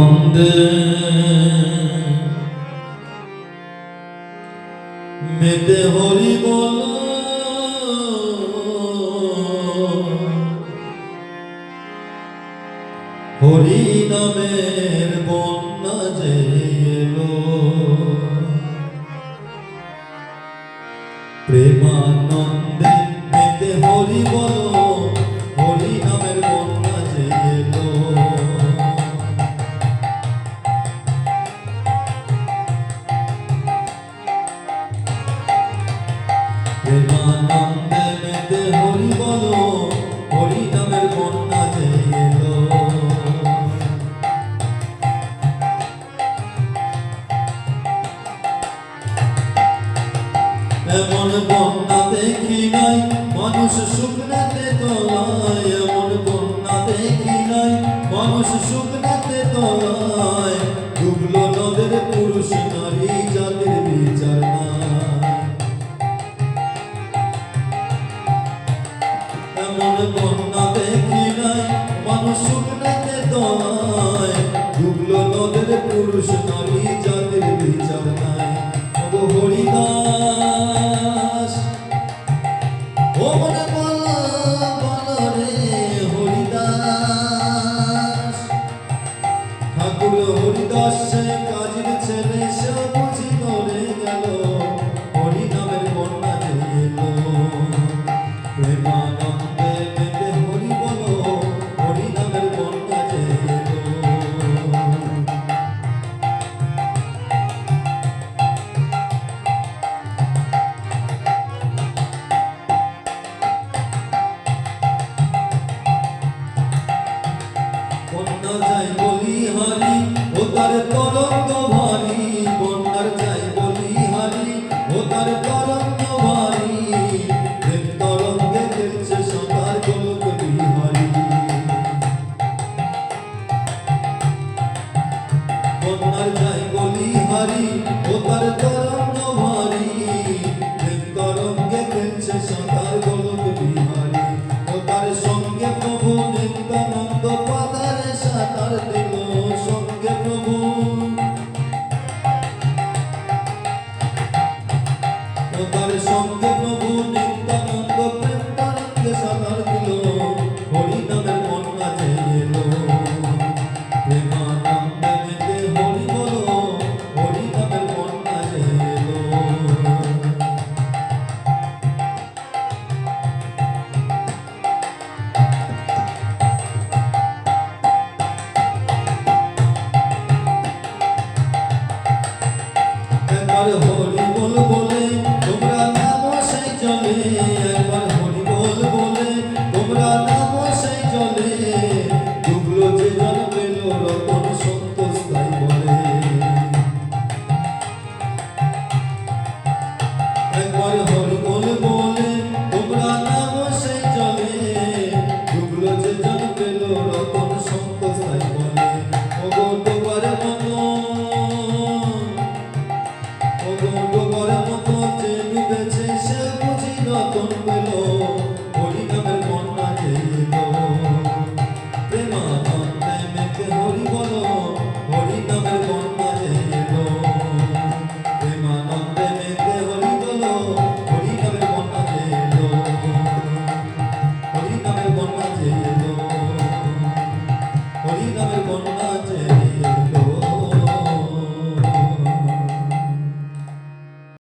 নন্দে মেতে হরি বল হরি নামের বন্যা যে এলো প্রেমানন্দে মেতে হরি বল হরি নামের বন্যা যে এলো প্রেমানন্দে মেতে হরি বল হরি নামের বন্যা যে এলো এমন বন্যা দেখি নাই মানুষ শুকনাতে তলায় এমন বন্যা দেখি নাই মানুষ শুকনাতে তলায় ডুবলো নদের পুরুষ নারী জাতির বিচার নাই এমন বন্যা দেখি নাই মানুষ শুকনাতে তলায় ডুবলো নদের পুরুষ নারী জাতির বিচার নাই ও হরিদাস ও মনে বল রে হরিদাস ঠাকুর হরিদাস সে কাজের ছেলে সে বুঝি করে গেল হরি নামের বন্যা যে এলো প্রেমানন্দে মেতে হরি বলো হরি নামের বন্যা যে এলো বন্যা যাই বলি হারি ও তার তরঙ্গ ভারী বন্যার যাই বলি হারি ও তার তরঙ্গ ভারী প্রেম তরঙ্গে খেলছে সাঁতার গোলক বিহারী বন্যার যাই বলি হারি ও তার তরঙ্গ ভারী প্রেম তরঙ্গে খেলছে সাঁতার গোলক বিহারী ও তার সঙ্গে প্রভু নিত্যানন্দ পাতারে সাঁতার দিল সঙ্গে প্রভু ও তার সঙ্গে প্রভু নিত্যানন্দ প্রেম তরঙ্গে সাঁতার দিল হরি নামের বন্যা যে এলো প্রেমানন্দে মেতে হরি বলো হরি নামের বন্যা যে এলো একবার